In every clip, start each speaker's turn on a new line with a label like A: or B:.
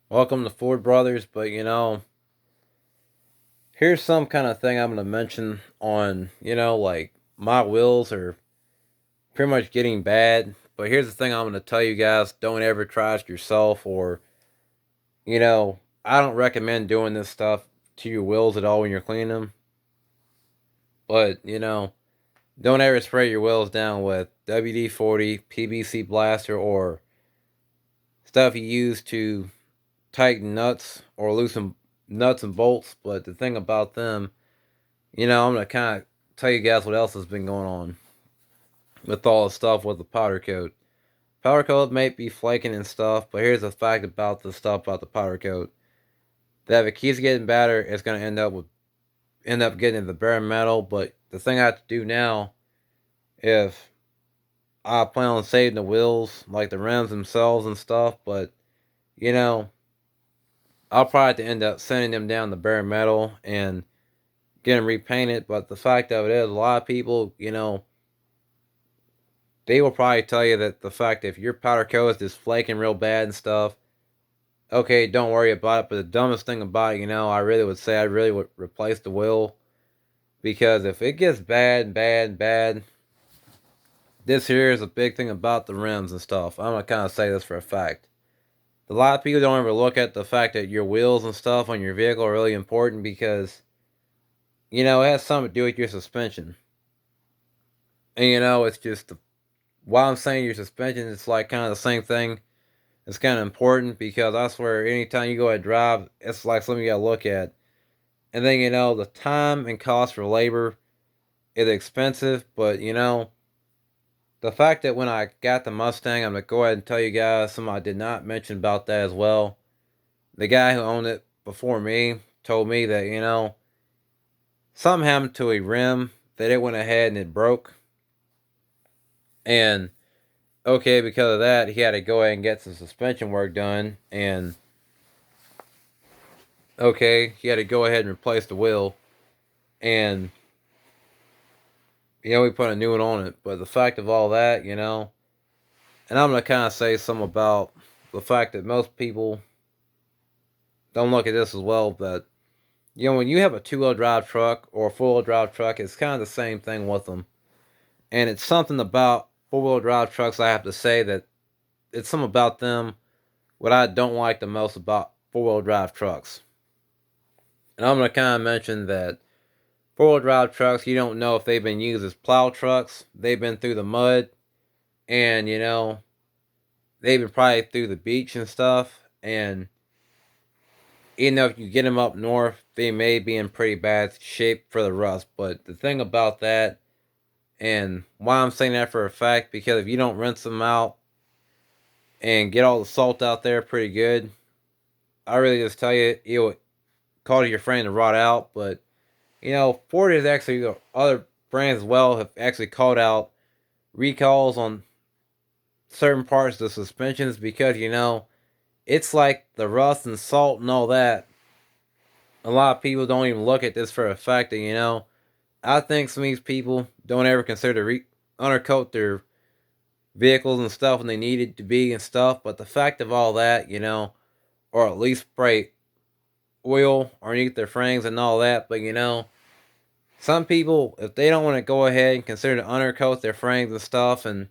A: Welcome to Ford Brothers, but here's some kind of thing I'm going to mention on, like my wheels are pretty much getting bad. But here's the thing I'm going to tell you guys, don't ever try it yourself, or, I don't recommend doing this stuff to your wheels at all when you're cleaning them. But, don't ever spray your wheels down with WD 40, PVC blaster, or stuff you use to tighten nuts or loosen nuts and bolts. But the thing about them, I'm gonna kind of tell you guys what else has been going on with all the stuff with the powder coat. Powder coat may be flaking and stuff, but here's the fact about the stuff about the powder coat: that if it keeps getting better, it's gonna end up getting into the bare metal. But the thing I have to do now, if I plan on saving the wheels, like the rims themselves and stuff, but you know, I'll probably have to end up sending them down the bare metal and get them repainted. But the fact of it is, a lot of people, they will probably tell you that the fact that if your powder coat is just flaking real bad and stuff, okay, don't worry about it. But the dumbest thing about it, I really would say I really would replace the wheel, because if it gets bad, bad, bad, this here is a big thing about the rims and stuff. I'm gonna kind of say this for a fact. A lot of people don't ever look at the fact that your wheels and stuff on your vehicle are really important, because it has something to do with your suspension. And it's just while I'm saying your suspension, it's like kind of the same thing. It's kind of important, because I swear, anytime you go and drive, it's like something you gotta look at. And then, the time and cost for labor is expensive, but, the fact that when I got the Mustang, I'm gonna go ahead and tell you guys something I did not mention about that as well. The guy who owned it before me told me that, something happened to a rim, that it went ahead and it broke. And, okay, because of that, he had to go ahead and get some suspension work done. And, okay, he had to go ahead and replace the wheel. And we put a new one on it. But the fact of all that, and I'm gonna kind of say something about the fact that most people don't look at this as well. But when you have a two-wheel drive truck or a four-wheel drive truck, it's kind of the same thing with them. And it's something about four-wheel drive trucks, I have to say, that it's something about them what I don't like the most about four-wheel drive trucks. And I'm gonna kind of mention that four-wheel drive trucks, you don't know if they've been used as plow trucks. They've been through the mud, and they've been probably through the beach and stuff. And even though if you get them up north, they may be in pretty bad shape for the rust. But the thing about that, and why I'm saying that for a fact, because if you don't rinse them out and get all the salt out there pretty good, I really just tell you, you'll call your friend to rot out. But Ford is actually, other brands as well have actually called out recalls on certain parts of the suspensions, because it's like the rust and salt and all that. A lot of people don't even look at this for a fact that I think some of these people don't ever consider to undercoat their vehicles and stuff when they need it to be and stuff. But the fact of all that, or at least spray oil underneath their frames and all that. But some people, if they don't want to go ahead and consider to undercoat their frames and stuff, and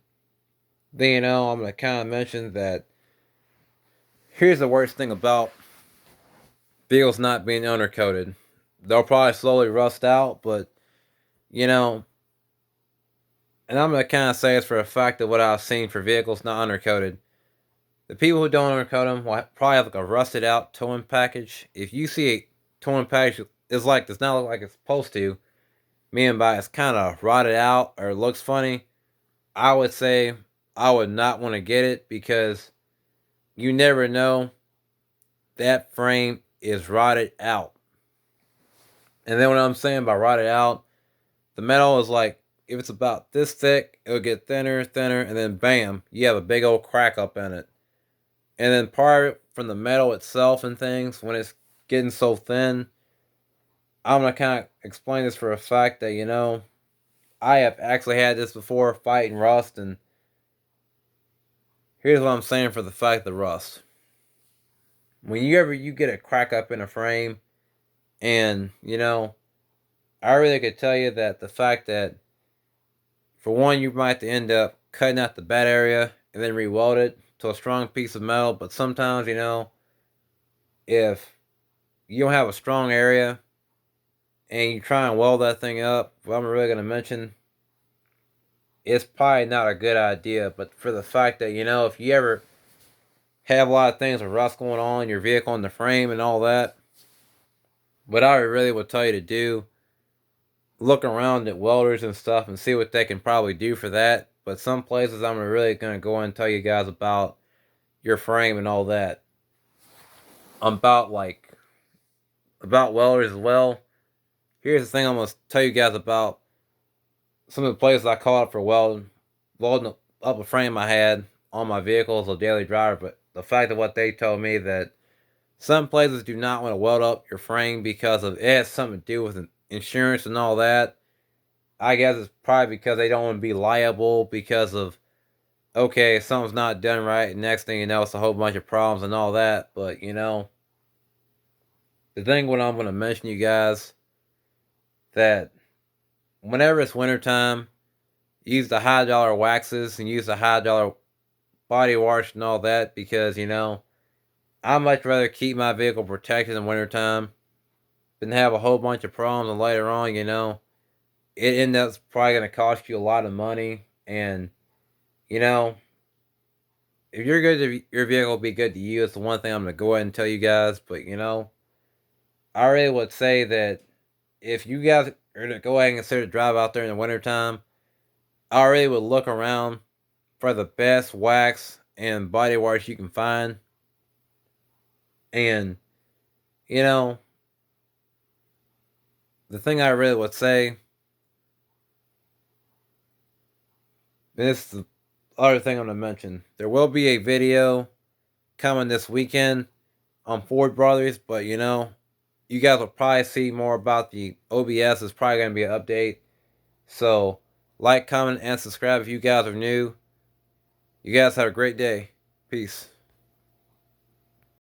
A: then I'm gonna kind of mention that here's the worst thing about vehicles not being undercoated. They'll probably slowly rust out, but you know, and I'm gonna kind of say this for a fact of what I've seen for vehicles not undercoated. The people who don't undercoat them will probably have like a rusted out towing package. If you see a towing package, it's like does not look like it's supposed to, meaning by it's kind of rotted out or looks funny, I would say I would not want to get it, because you never know, that frame is rotted out. And then what I'm saying by rotted out, the metal is like, if it's about this thick, it'll get thinner, thinner, and then bam, you have a big old crack up in it. And then part of it from the metal itself and things, when it's getting so thin, I'm gonna kind of explain this for a fact that I have actually had this before fighting rust, and here's what I'm saying for the fact of the rust. Whenever you get a crack up in a frame, and I really could tell you that the fact that, for one, you might have to end up cutting out the bad area and then re-weld it to a strong piece of metal. But sometimes, if you don't have a strong area and you try and weld that thing up, what I'm really going to mention, it's probably not a good idea. But for the fact that, if you ever have a lot of things with rust going on in your vehicle and the frame and all that, what I really would tell you to do, look around at welders and stuff and see what they can probably do for that. But some places I'm really going to go and tell you guys about your frame and all that. About welders as well. Here's the thing I'm going to tell you guys about some of the places I call up for welding up a frame I had on my vehicle as a daily driver. But the fact of what they told me, that some places do not want to weld up your frame because it has something to do with insurance and all that. I guess it's probably because they don't want to be liable because of, okay, something's not done right, and next thing you know, it's a whole bunch of problems and all that. But, the thing what I'm going to mention you guys, that whenever it's wintertime, use the high dollar waxes and use the high dollar body wash and all that, because, I much rather keep my vehicle protected in wintertime than have a whole bunch of problems and later on, it ends up probably going to cost you a lot of money. And, if you're good to your vehicle will be good to you, it's the one thing I'm going to go ahead and tell you guys. But, I really would say that if you guys are going to go ahead and consider to drive out there in the wintertime, I really would look around for the best wax and body wash you can find. And, the thing I really would say, this is the other thing I'm going to mention. There will be a video coming this weekend on Ford Brothers, but, you guys will probably see more about the OBS. It's probably going to be an update. So, like, comment, and subscribe if you guys are new. You guys have a great day. Peace.